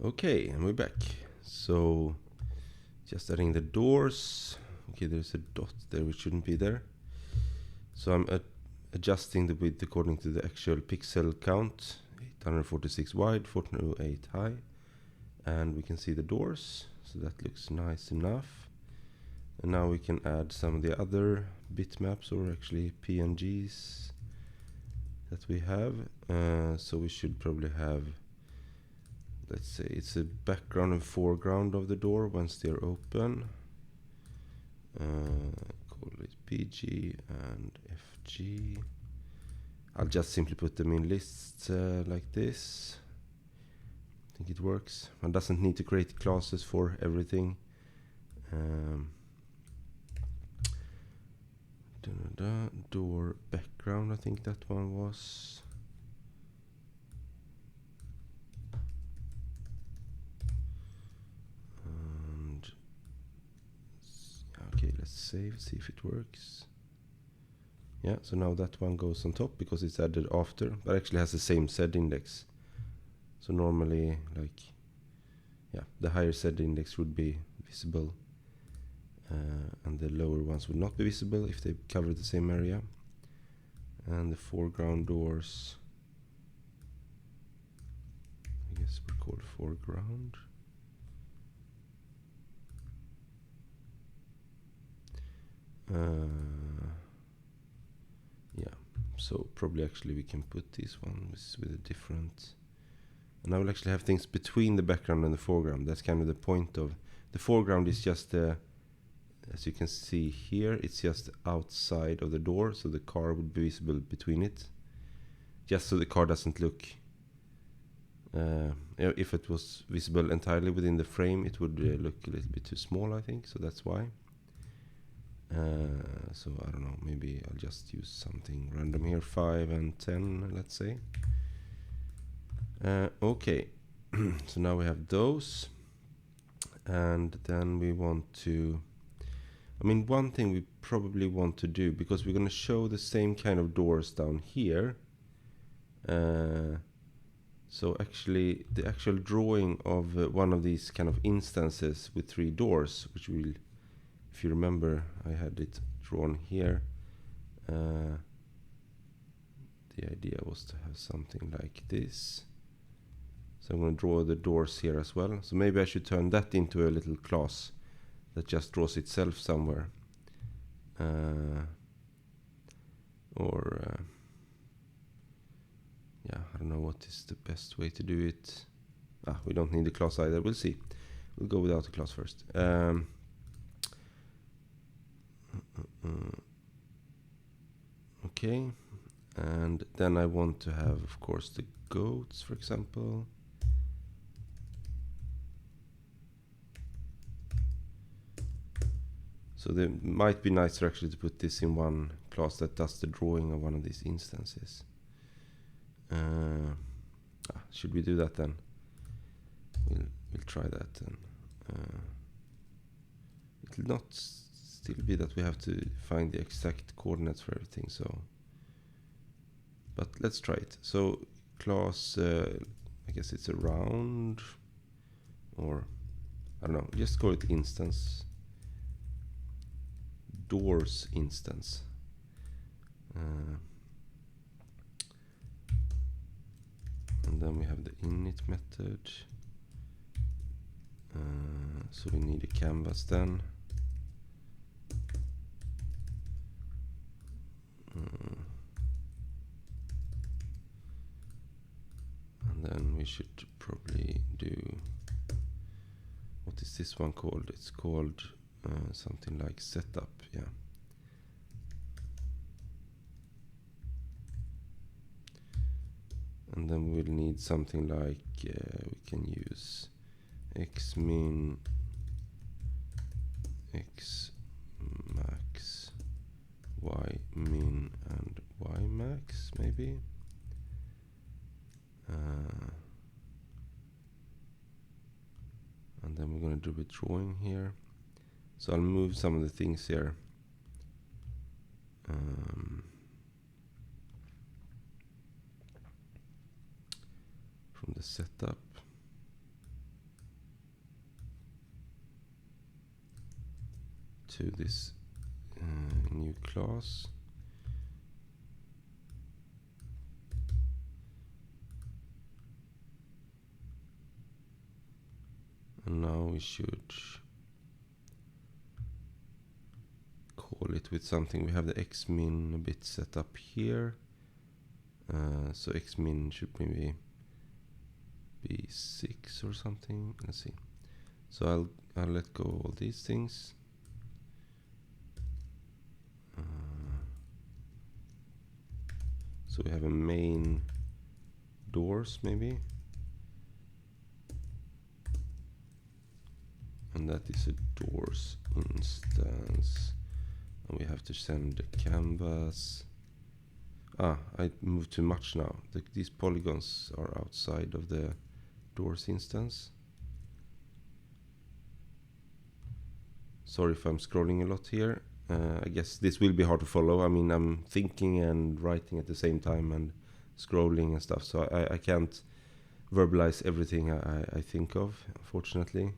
Okay, and we're back. So just adding the doors. Okay, there's a dot there which shouldn't be there. So I'm adjusting the width according to the actual pixel count. 846 wide, 1408 high. And we can see the doors, so that looks nice enough. And now we can add some of the other bitmaps, or actually PNGs that we have. So we should probably have, let's say it's a background and foreground of the door once they're open. Call it PG and FG. I'll just simply put them in lists like this. I think it works. One doesn't need to create classes for everything. Door background, I think that one was. And okay, let's save, see if it works. Yeah, so now that one goes on top because it's added after, but actually has the same Z index. So normally, like, yeah, the higher Z index would be visible, and the lower ones would not be visible if they cover the same area. And the foreground doors, I guess we're called foreground. Yeah, so probably actually we can put this one with a different. And I will actually have things between the background and the foreground. That's kind of the point of the foreground. Is just as you can see here, it's just outside of the door, so the car would be visible between it, just so the car doesn't look, if it was visible entirely within the frame, it would look a little bit too small, I think, so that's why. So I don't know, maybe I'll just use something random here, 5 and 10, let's say. Okay, so now we have those, and then we want to, I mean, one thing we probably want to do, because we're going to show the same kind of doors down here. So actually, the actual drawing of one of these kind of instances with 3 doors, which will, if you remember, I had it drawn here. The idea was to have something like this. So I'm going to draw the doors here as well. So maybe I should turn that into a little class that just draws itself somewhere. Yeah, I don't know what is the best way to do it. We don't need a class either. We'll see. We'll go without a class first. Okay, and then I want to have, of course, the goats, for example. So it might be nicer actually to put this in one class that does the drawing of one of these instances. Should we do that then? We'll try that then. It will not still be that we have to find the exact coordinates for everything, so, but let's try it. So class, I guess it's a round, or I don't know, just call it instance, doors instance. And then we have the init method. So we need a canvas then. And then we should probably do, what is this one called? It's called something like setup, yeah. And then we'll need something like, we can use xmin, xmax, ymin, and ymax, maybe. And then we're going to do a drawing here. So I'll move some of the things here. From the setup. to this new class. And now we should call it with something. We have the xmin a bit set up here. So xmin should maybe be 6 or something. Let's see. So I'll let go of all these things. So we have a main doors maybe. And that is a doors instance. And we have to send the canvas. I moved too much now. These polygons are outside of the doors instance. Sorry if I'm scrolling a lot here. I guess this will be hard to follow. I mean, I'm thinking and writing at the same time and scrolling and stuff. So I can't verbalize everything I think of, unfortunately.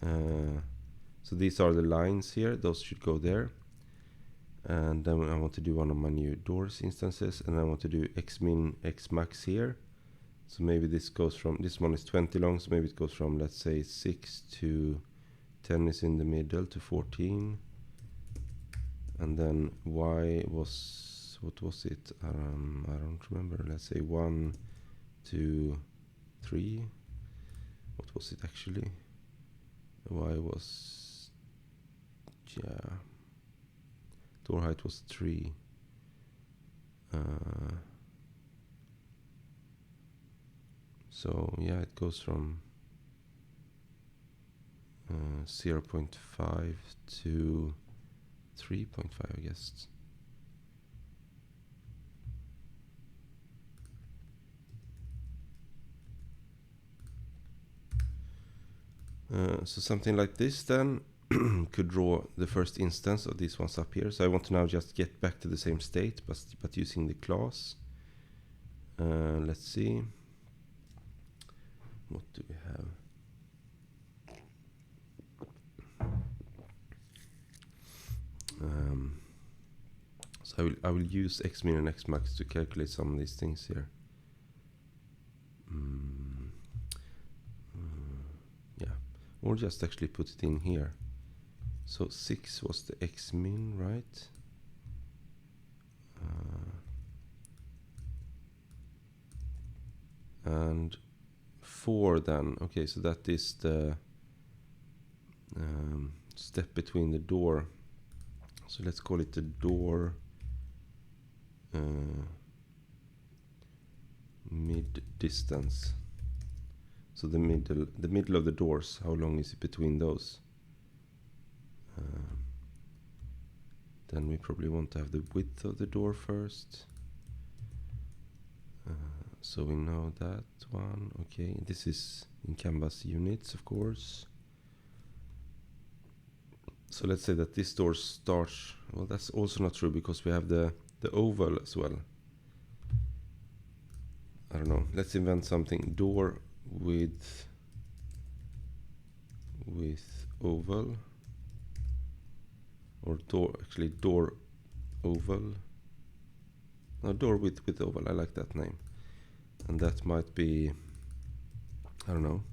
So these are the lines here. Those should go there. And then I want to do one of my new doors instances. And I want to do xmin, xmax here. So maybe this goes from, this one is 20 long. So maybe it goes from, let's say, 6 to 10 is in the middle to 14. And then y was, what was it? I don't remember. Let's say 1, 2, 3. What was it actually? Y was, yeah, door height was 3. So yeah, it goes from 0.5 to 3.5, I guess. So something like this then could draw the first instance of these ones up here. So I want to now just get back to the same state, but using the class. Let's see. What do we have? So I will use xmin and xmax to calculate some of these things here. Yeah, or just actually put it in here. So 6 was the xmin, right? And 4 then, okay, so that is the step between the door. So let's call it the door mid distance. So the middle of the doors, how long is it between those? Then we probably want to have the width of the door first. So we know that one. Okay, this is in canvas units, of course. So let's say that this door starts, well, that's also not true because we have the oval as well. I don't know, let's invent something. Door with oval, or door, actually door oval. No, door with oval, I like that name. And that might be, I don't know,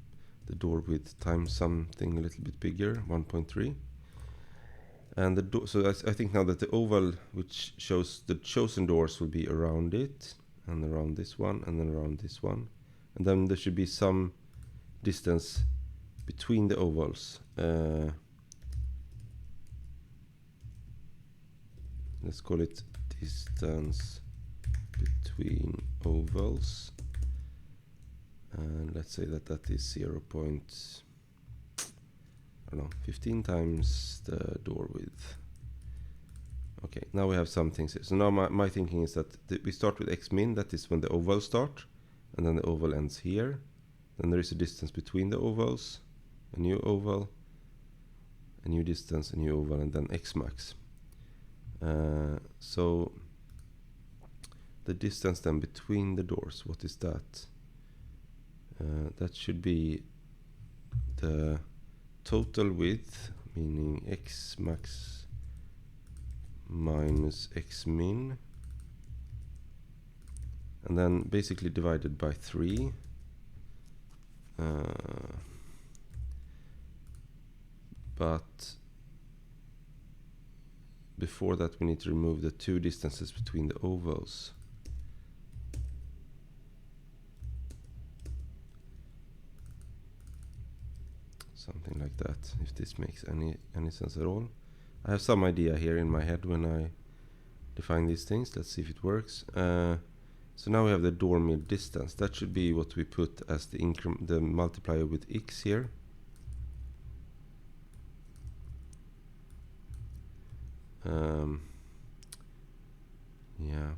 the door width times something a little bit bigger, 1.3. And the door, so I think now that the oval, which shows the chosen doors, will be around it, and around this one, and then around this one. And then there should be some distance between the ovals. Let's call it distance between ovals. And let's say that that is 0.15 times the door width. Okay, now we have some things here. So now my thinking is that we start with xmin, that is when the ovals start, and then the oval ends here. Then there is a distance between the ovals, a new oval, a new distance, a new oval, and then xmax. So the distance then between the doors, what is that? That should be the total width meaning x max minus x min, and then basically divided by 3. But before that we need to remove the 2 distances between the ovals. Something like that, if this makes any sense at all. I have some idea here in my head when I define these things. Let's see if it works. So now we have the door mid distance. That should be what we put as the multiplier with x here. Yeah,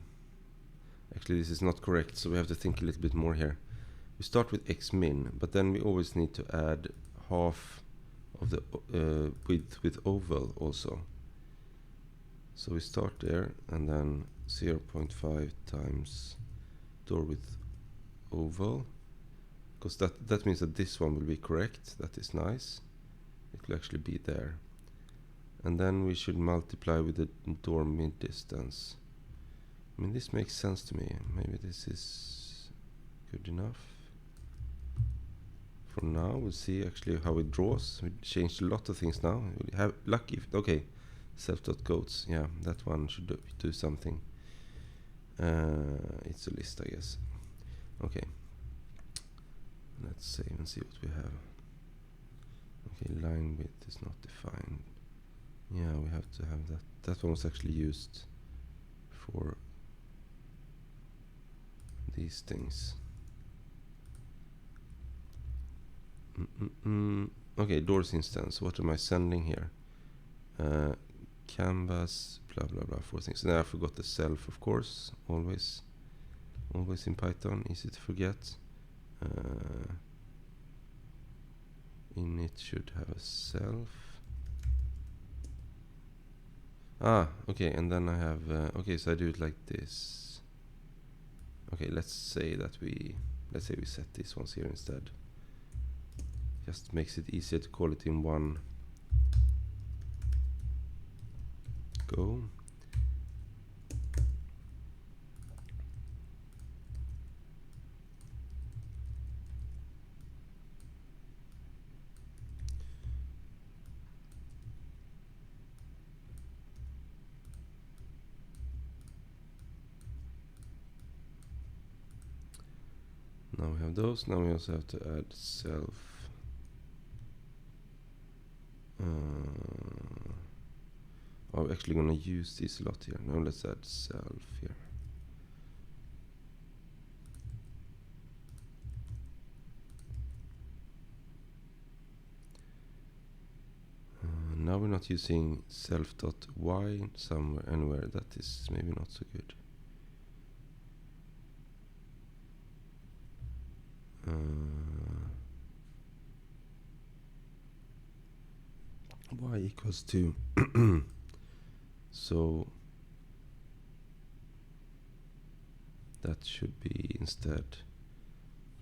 actually this is not correct, so we have to think a little bit more here. We start with x min, but then we always need to add half of the width with oval also. So we start there, and then 0.5 times door width oval, because that means that this one will be correct. That is nice. It will actually be there. And then we should multiply with the door mid distance. I mean, this makes sense to me. Maybe this is good enough. For now, we'll see actually how it draws. We changed a lot of things now. We have lucky. Okay, self.goats. Yeah, that one should do something. It's a list, I guess. Okay. Let's save and see what we have. Okay, line width is not defined. Yeah, we have to have that. That one was actually used for these things. Okay, doors instance. What am I sending here? Canvas, blah blah blah, 4 things. Now I forgot the self, of course. Always in Python, easy to forget. Init should have a self. Okay, and then I have okay, so I do it like this. Okay, let's say we set these ones here instead. Just makes it easier to call it in one go. Now we have those. Now we also have to add self. I'm actually going to use this a lot here. Now let's add self here. Now we're not using self.y somewhere, anywhere. That is maybe not so good. Y equals to so that should be instead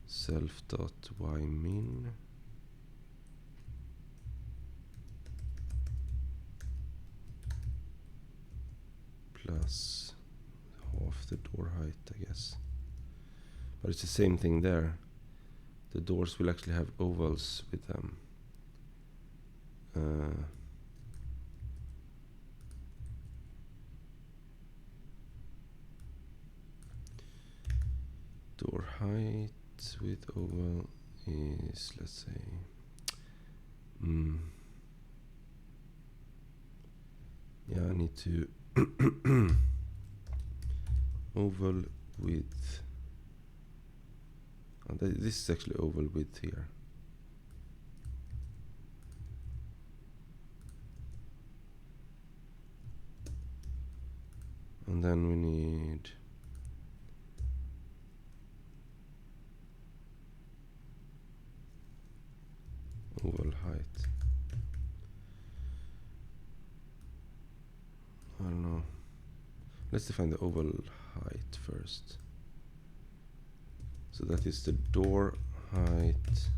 self.y min plus half the door height, I guess. But it's the same thing there. The doors will actually have ovals with them. Door height with oval is, let's say, yeah, I need to oval width. This is actually oval width here. And then we need oval height. I don't know. Let's define the oval height first. So that is the door height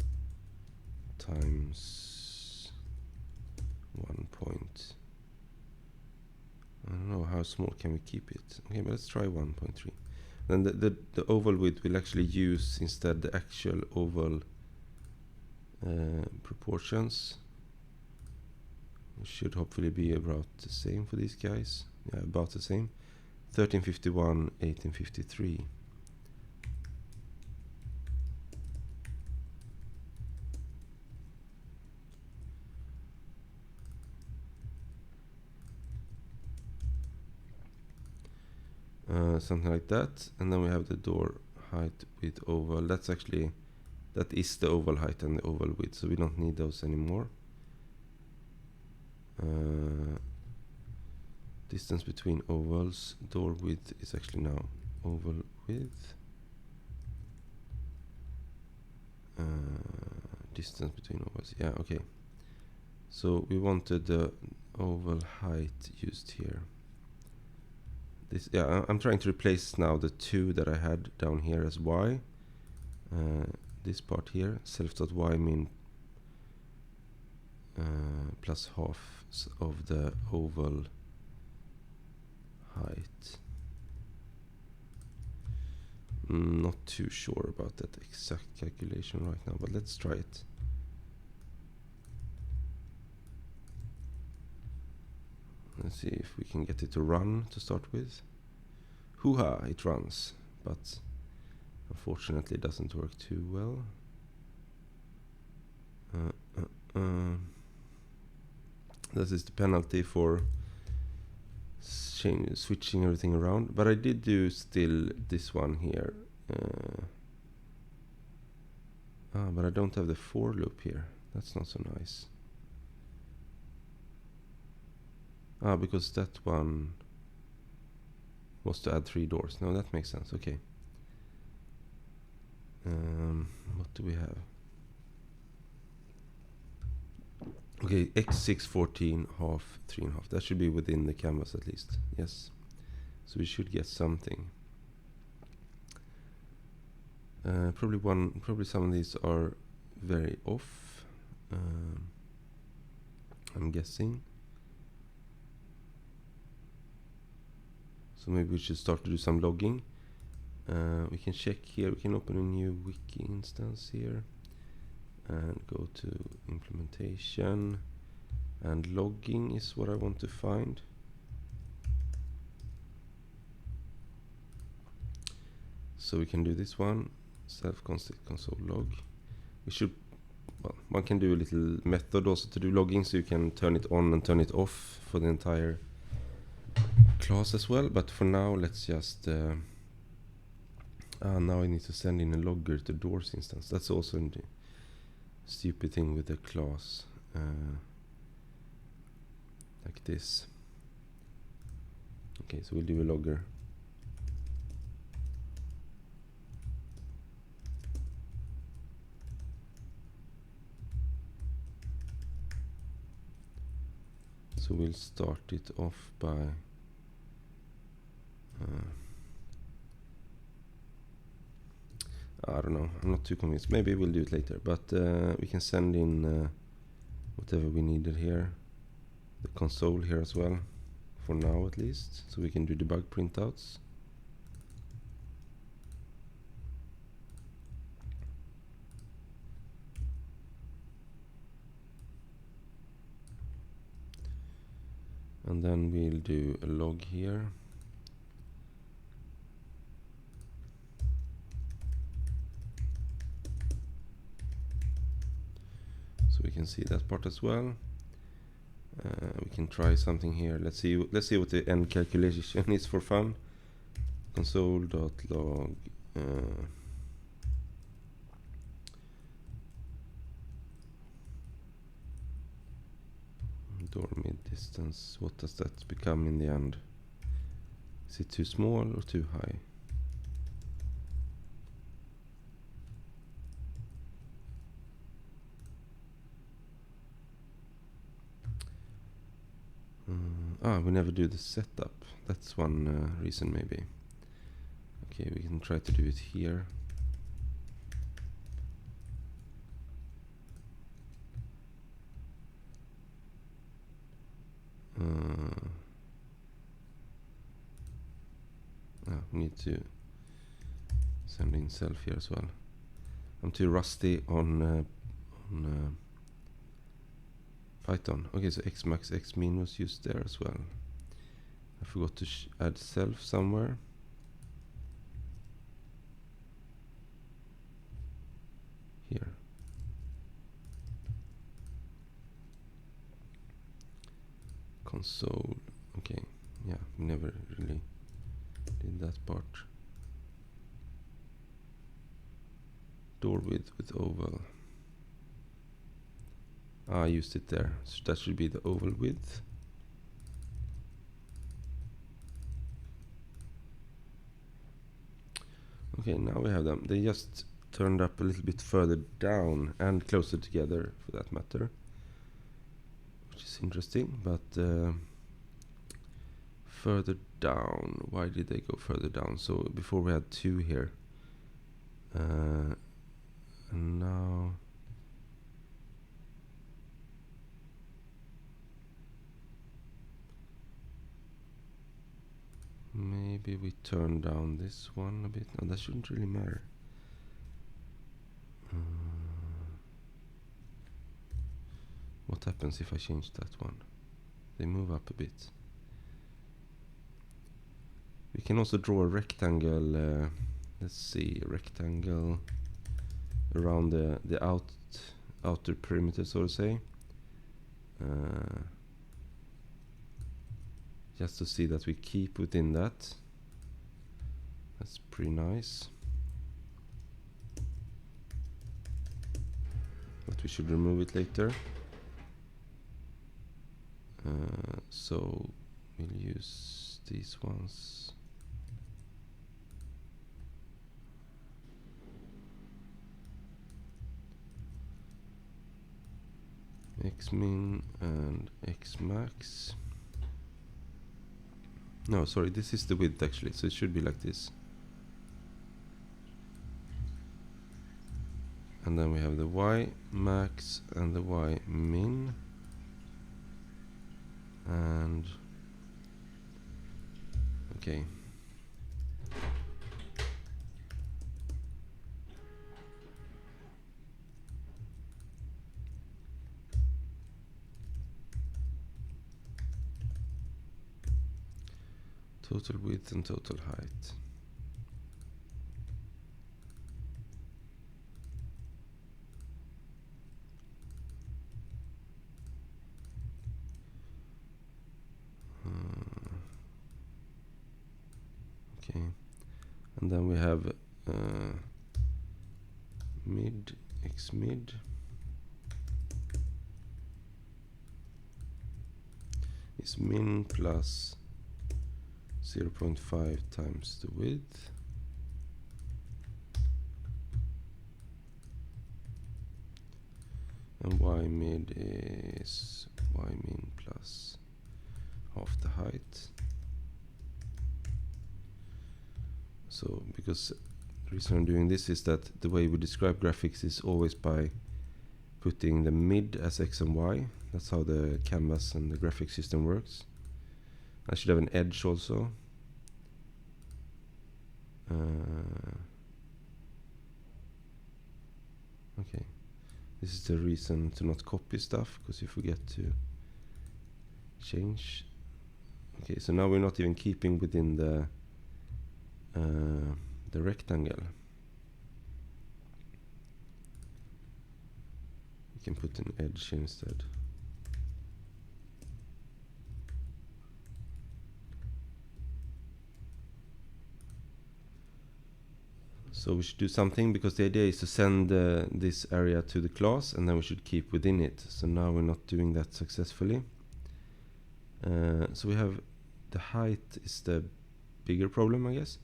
times 1 point. I don't know how small can we keep it. Okay, but let's try 1.3. Then the oval width will actually use instead the actual oval proportions. It should hopefully be about the same for these guys. Yeah, about the same. 1351, 1853. Something like that, and then we have the door height with oval. That is the oval height and the oval width, so we don't need those anymore. Distance between ovals, door width is actually now oval width. Distance between ovals, yeah, okay. So we wanted the oval height used here. This, yeah, I'm trying to replace now the 2 that I had down here as y. This part here, self.y mean plus half of the oval height. Not too sure about that exact calculation right now, but let's try it. Let's see if we can get it to run to start with. Hoo-ha, it runs, but unfortunately it doesn't work too well. That is the penalty for switching everything around. But I did do still this one here. But I don't have the for loop here. That's not so nice. Because that one was to add 3 doors. No, that makes sense. Okay. What do we have? Okay, x614 half 3.5. That should be within the canvas at least. Yes. So we should get something. Probably some of these are very off. I'm guessing. So maybe we should start to do some logging. We can check here. We can open a new wiki instance here and go to implementation, and logging is what I want to find. So we can do this one, self-constant console log. We should, well, one can do a little method also to do logging, so you can turn it on and turn it off for the entire class as well. But for now, let's just now I need to send in a logger to doors instance. That's also a stupid thing with the class, like this. Okay, so we'll do a logger. So we'll start it off by I don't know, I'm not too convinced. Maybe we'll do it later, but we can send in whatever we needed here, the console here as well, for now at least, so we can do debug printouts. And then we'll do a log here. So we can see that part as well. We can try something here. Let's see what the end calculation is for fun. Console.log door mid distance. What does that become in the end? Is it too small or too high? We never do the setup. That's one reason maybe. Okay, we can try to do it here. need to send in self here as well. I'm too rusty on Python. Okay, so xmax xmin was used there as well. I forgot to add self somewhere. Here. Console. Okay, yeah, we never really did that part. Door width with oval. I used it there, so that should be the oval width. Okay, now we have them. They just turned up a little bit further down and closer together, for that matter, which is interesting. But further down, why did they go further down? So before we had 2 here, and now maybe we turn down this one a bit. No, that shouldn't really matter. What happens if I change that one? They move up a bit. We can also draw a rectangle. Let's see, a rectangle around the outer perimeter, so to say. Just to see that we keep within that. That's pretty nice. But we should remove it later. So we'll use these ones. Xmin and Xmax. No, sorry, this is the width actually, so it should be like this. And then we have the Y max and the Y min. And okay. Total width and total height. Okay, and then we have mid x mid is min plus 0.5 times the width. And y mid is y min plus half the height. So because the reason I'm doing this is that the way we describe graphics is always by putting the mid as x and y. That's how the canvas and the graphic system works. I should have an edge also. Okay, this is the reason to not copy stuff, because you forget to change. Okay, so now we're not even keeping within the rectangle. We can put an edge instead. So we should do something, because the idea is to send this area to the class, and then we should keep within it. So now we're not doing that successfully. So we have the height is the bigger problem, I guess.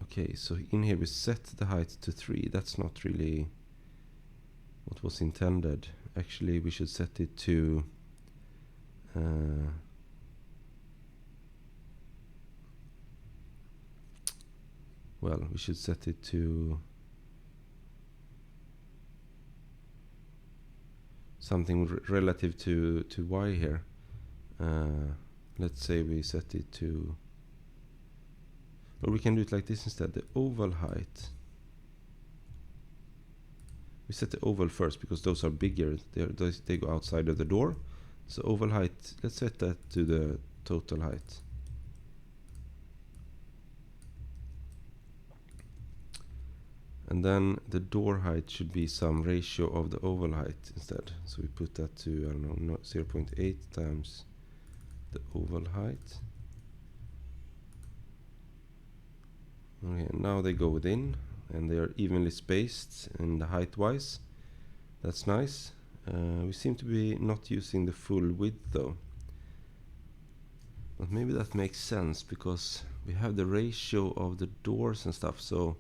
Okay, so in here we set the height to 3. That's not really what was intended. Actually, we should set it to well, we should set it to something relative to y here. Let's say we set it to Or we can do it like this instead, the oval height. We set the oval first because those are bigger. They go outside of the door. So oval height, let's set that to the total height. And then the door height should be some ratio of the oval height instead. So we put that to, I don't know, 0.8 times the oval height. Okay, now they go within and they are evenly spaced in the height wise. That's nice. We seem to be not using the full width though. But maybe that makes sense because we have the ratio of the doors and stuff, so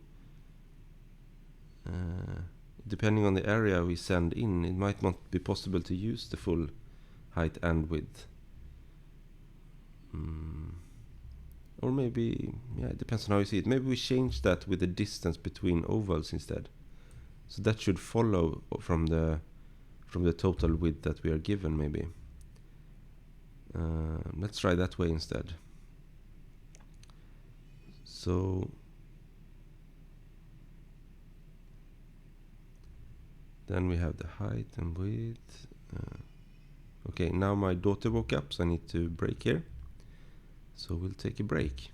depending on the area we send in, it might not be possible to use the full height and width. Or maybe, yeah, it depends on how you see it. Maybe we change that with the distance between ovals instead. So that should follow from the total width that we are given, maybe. Let's try that way instead. So then we have the height and width. Okay, now my daughter woke up, so I need to break here. So we'll take a break.